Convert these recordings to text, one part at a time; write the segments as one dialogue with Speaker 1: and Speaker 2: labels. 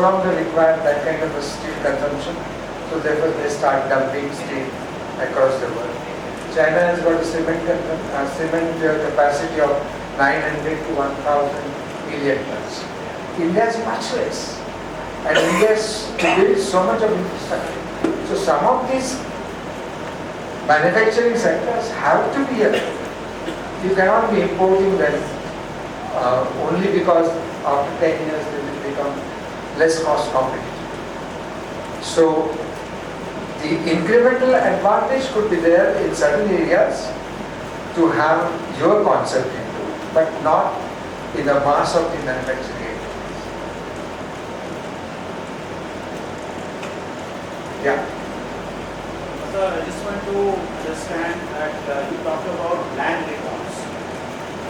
Speaker 1: longer require that kind of a steel consumption. So therefore they start dumping steel across the world. China has got a cement capacity of 900 to 1,000 million tons. India is much less. And India has built so much of infrastructure. So some of these manufacturing sectors have to be here. You cannot be importing them only because after 10 years they will become less cost competitive. So the incremental advantage could be there in certain areas to have your concept into, but not in the mass of the manufacturing areas. Yeah.
Speaker 2: Sir, I just want to understand that you talked about land reforms.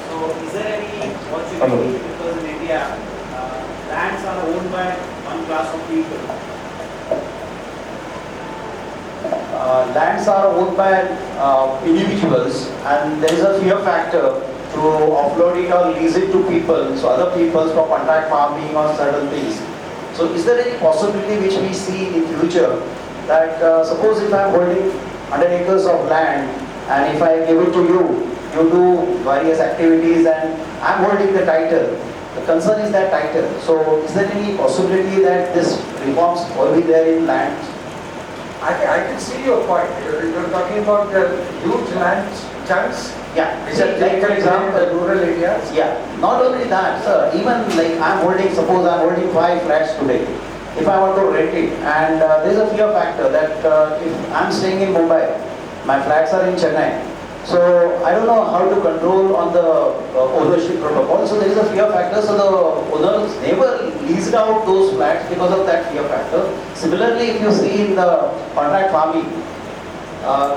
Speaker 2: So is there any opportunity, because in India, lands are owned by one class of people?
Speaker 3: Lands are owned by individuals, and there is a fear factor to offload it or lease it to people, so other people for contract farming or certain things. So is there any possibility which we see in future that suppose if I am holding 100 acres of land and if I give it to you, you do various activities and I am holding the title. The concern is that title. So is there any possibility that this reforms will be there in land?
Speaker 1: I can see your point. You're talking about the huge land chunks.
Speaker 3: Yeah,
Speaker 1: which are
Speaker 3: like for example,
Speaker 1: the rural areas.
Speaker 3: Yeah, not only that, sir, even like suppose I'm holding 5 flats today. If I want to rent it, and there's a fear factor that if I'm staying in Mumbai, my flats are in Chennai, so I don't know how to control on the ownership protocol. So there is a fear factor, so the owners never leased out those flats because of that fear factor. Similarly, if you see in the contract farming,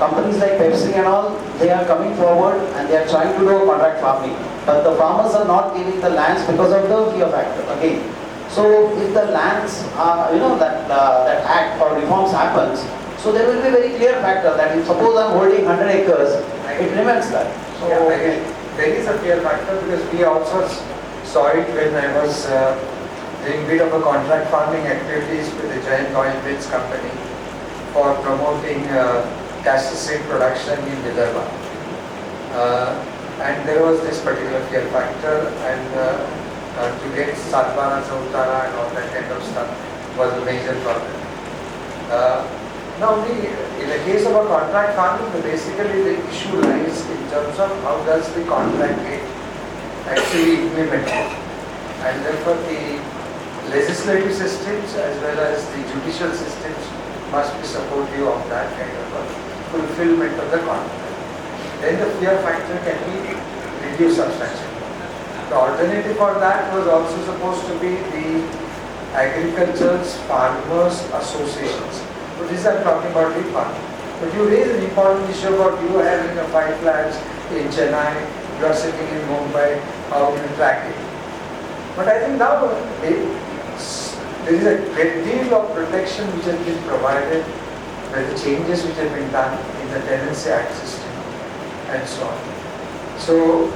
Speaker 3: companies like Pepsi and all, they are coming forward and they are trying to do contract farming. But the farmers are not giving the lands because of the fear factor again. So if the lands, that act or reforms happens, so there will be very clear factor that if suppose I'm holding 100 acres, it remains that. So
Speaker 1: yeah, again, there is a fear factor because we also saw it when I was doing a bit of a contract farming activities with a giant oil mills company for promoting castor seed production in Vidarbha. And there was this particular fear factor, and to get Satbara, Sautara and all that kind of stuff was a major problem. Now, in the case of a contract farming, basically the issue lies in terms of how does the contract get actually implemented. And therefore the legislative systems as well as the judicial systems must be supportive of that kind of a fulfillment of the contract. Then the fear factor can be reduced substantially. The alternative for that was also supposed to be the agricultural farmers associations. So this I'm talking about the farming. But you raise an important issue about you having a 5 flats in Chennai, you are sitting in Mumbai, how you track it. But I think now there is a great deal of protection which has been provided by the changes which have been done in the Tenancy Act system and so on. So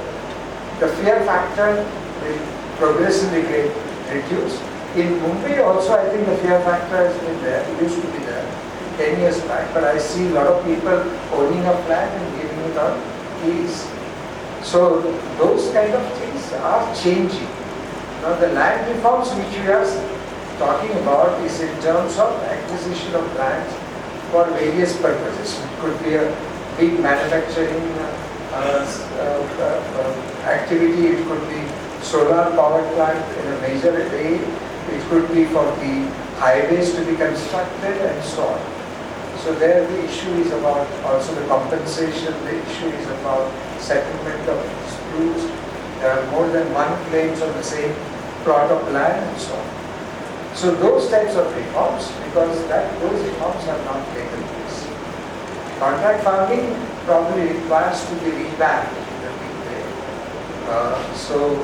Speaker 1: the fear factor will progressively get reduced. In Mumbai also I think the fear factor has been there, it used to be there 10 years back, but I see a lot of people owning a flat and giving it on lease. So those kind of things are changing. Now the land reforms which we are talking about is in terms of acquisition of lands for various purposes. It could be a big manufacturing activity, it could be solar power plant in a major way, it could be for the highways to be constructed and so on. So there the issue is about also the compensation, the issue is about settlement of disputes. There are more than one claims on the same plot of land and so on. So those types of reforms, because those reforms are not taken place. Contract farming probably requires to be revamped in a big way. So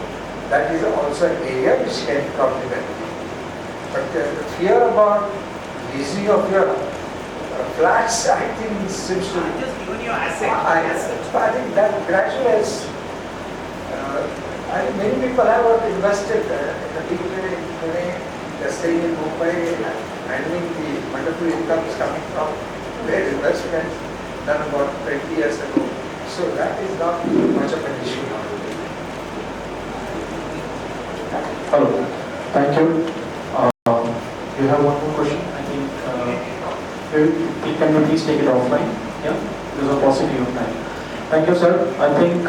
Speaker 1: that is also an area which can probably benefit. But the fear about leasing of your flats, I think seems to be...
Speaker 2: Just given your asset.
Speaker 1: I think that gradually has... I think many people have invested in a big way in Pune They're staying in Mumbai and handling the wonderful incomes coming from their investments done about 20 years ago. So that is not much of an issue now.
Speaker 4: Hello. Thank you. You have one more question? I think can you please take it offline? Yeah? There's a paucity of time. Thank you, sir. I think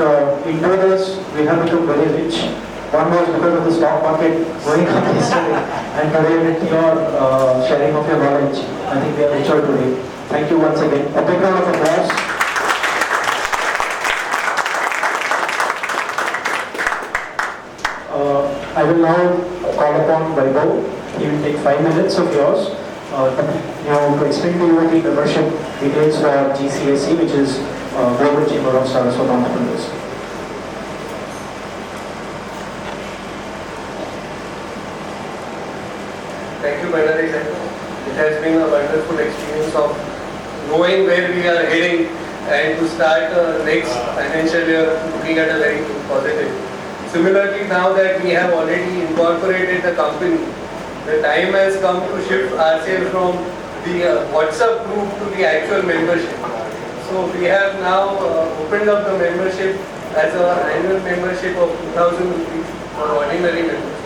Speaker 4: in 2 years we have become very rich. One was because of the stock market going up yesterday, and today with your sharing of your knowledge, I think we are richer today. Thank you once again. A big round of applause. I will now call upon Vaibhav. He will take 5 minutes of yours to explain to you the membership details for GCSE, which is Global Chamber of Saraswat Enterpreneurs.
Speaker 5: Thank you, Bhandare. It has been a wonderful experience of knowing where we are heading and to start next financial year looking at a very positive. Similarly, now that we have already incorporated the company, the time has come to shift ourselves from the WhatsApp group to the actual membership. So we have now opened up the membership as an annual membership of 2,000 rupees for ordinary members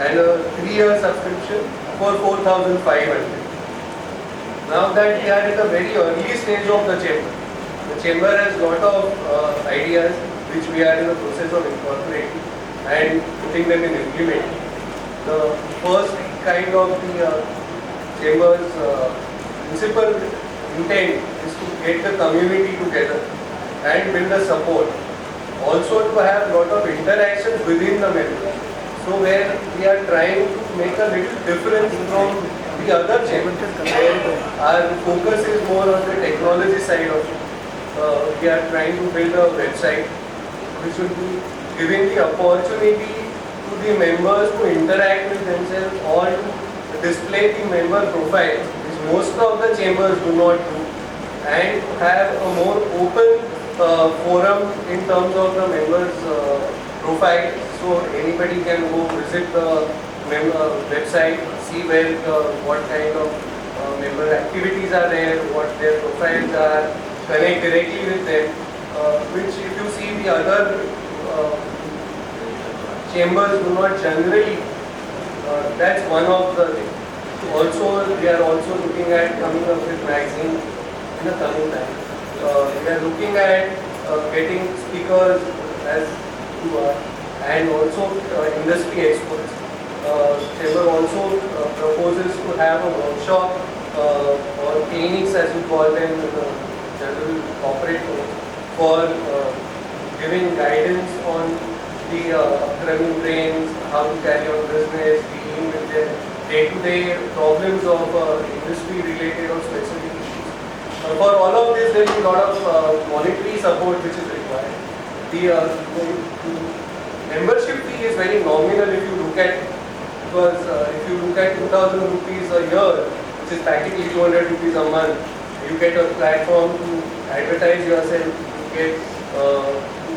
Speaker 5: and a 3-year subscription for 4,500. Now that we are at a very early stage of the chamber has a lot of ideas which we are in the process of incorporating and putting them in implementing. The first kind of the chamber's principal intent is to get the community together and build a support. Also to have a lot of interactions within the members. So where we are trying to make a little difference from the other chambers, where our focus is more on the technology side of it. We are trying to build a website which will be giving the opportunity to the members to interact with themselves or to display the member profiles, which most of the chambers do not do, and have a more open forum in terms of the members' profile. So anybody can go visit the website, see where what kind of member activities are there, what their profiles are, connect directly with them, which if you see the other chambers do not generally, that's one of the things. Also, we are also looking at coming up with magazine in the coming time. We are looking at getting speakers as you are, and also industry experts. Chamber also proposes to have a workshop or clinics, as we call them in the general corporate terms, for giving guidance on the upcoming trends, how to carry on business, dealing with their day-to-day problems of industry-related or specific issues. For all of this, there will be a lot of monetary support which is required. The membership fee is very nominal if you look at, because if you look at 2,000 rupees a year, which is practically 200 rupees a month, you get a platform to advertise yourself, you get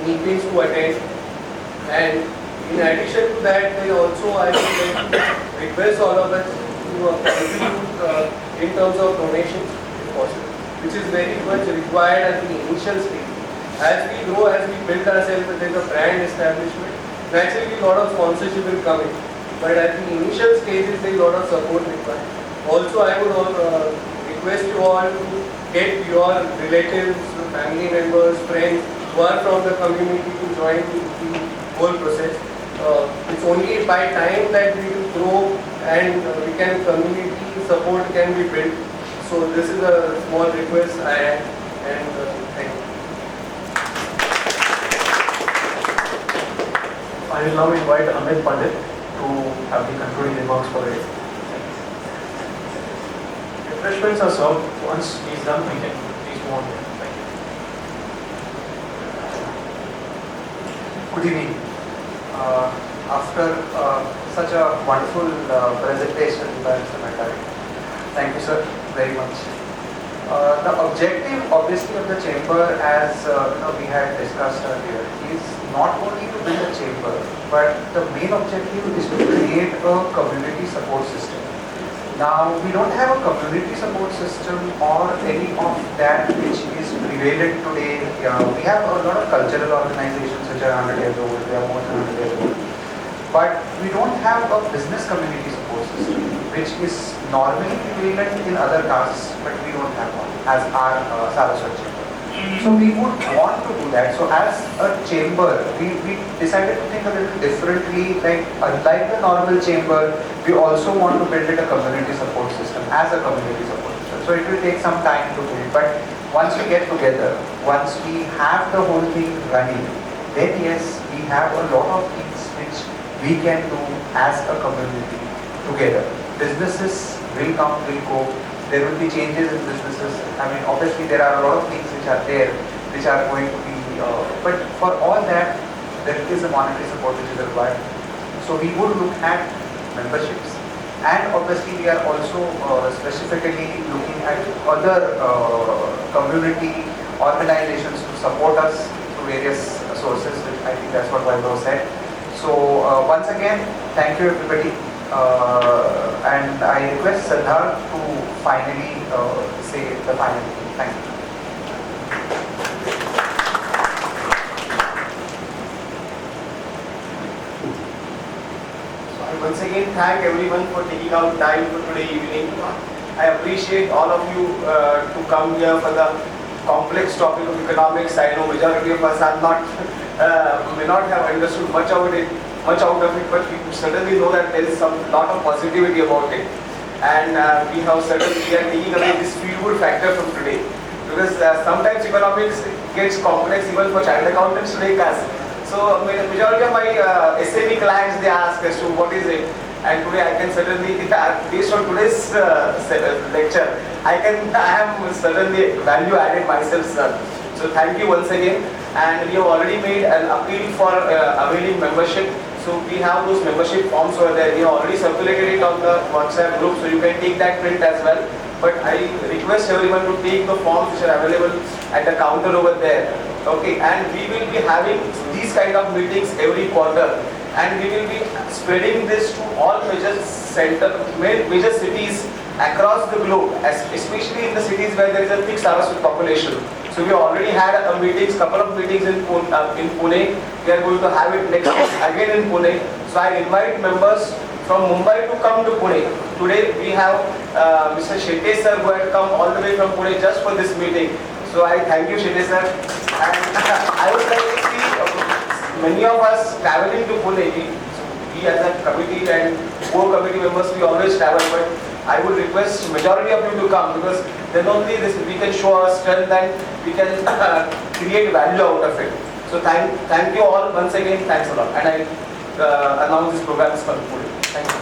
Speaker 5: meetings to attend, and in addition to that, they also, I would like to request all of us to contribute in terms of donations, if possible, which is very much required at the initial stage. As we grow, as we build ourselves as a brand establishment, naturally a lot of sponsorship will come in. But at the initial stages, there is a lot of support required. Also, I would request you all to get your relatives, family members, friends who are from the community to join the whole process. It's only by time that we will grow and we can community support can be built. So this is a small request I have, and thank you.
Speaker 4: I will now invite Amit Pandit to have the concluding remarks for it. Refreshments are served. Once he is done, we can please move on. Thank you.
Speaker 1: Good evening. After such a wonderful presentation by Mr. Bhandare, thank you, sir, very much. The objective, obviously, of the chamber, as we had discussed earlier, is not only to build a chamber, but the main objective is to create a community support system. Now, we don't have a community support system or any of that which is prevalent today. We have a lot of cultural organizations which are 100 years old, they are more than 100 years old. But we don't have a business community support system, which is normally prevalent in other castes, but we don't have one as our Saraswat chamber. So we would want to do that. So as a chamber, we decided to think a little differently, like unlike the normal chamber, we also want to build it a community support system as a community support system. So it will take some time to build, but once we get together, once we have the whole thing running, then yes, we have a lot of things which we can do as a community together. Businesses will come, will go. There will be changes in businesses. I mean, obviously there are a lot of things which are there, which are going to be, but for all that, there is a monetary support which is required. So we would look at memberships, and obviously we are also specifically looking at other community organizations to support us through various sources, which I think that's what Vaibhav said. So once again, thank you everybody. And I request Siddharth to finally say the final thing. Thank you.
Speaker 6: So I once again thank everyone for taking out time for today evening. I appreciate all of you to come here for the complex topic of economics. I know majority of us are not may not have understood much of it, but we certainly know that there is some lot of positivity about it, and we are taking away this feel-good factor from today, because sometimes economics gets complex even for child accountants today. So majority of my SME clients, they ask as to what is it, and today I can certainly, based on today's lecture, I am certainly value added myself, sir. So thank you once again, and we have already made an appeal for availing membership. So we have those membership forms over there. We have already circulated it on the WhatsApp group, so you can take that print as well. But I request everyone to take the forms which are available at the counter over there. Okay, and we will be having these kind of meetings every quarter, and we will be spreading this to all major cities across the globe, especially in the cities where there is a fixed Saraswat population. So we already had a couple of meetings in Pune. We are going to have it next week again in Pune. So I invite members from Mumbai to come to Pune. Today we have Mr. Shetty sir, who had come all the way from Pune just for this meeting. So I thank you, Shetty sir. And I would like to see many of us traveling to Pune. We as a committee and core committee members, we always travel, but I would request majority of you to come, because then only we can show our strength and we can create value out of it. So thank you all once again. Thanks a lot. And I announce this program is concluded. Thank you.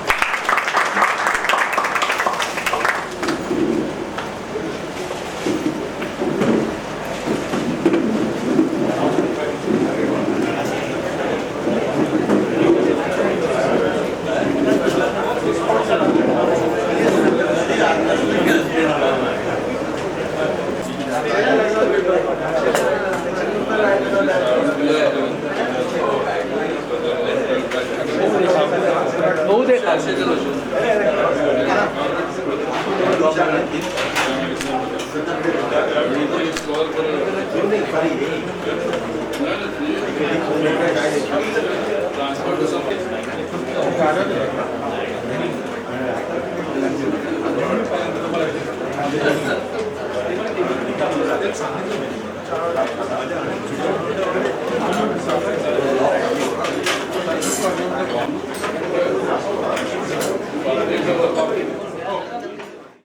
Speaker 5: Transport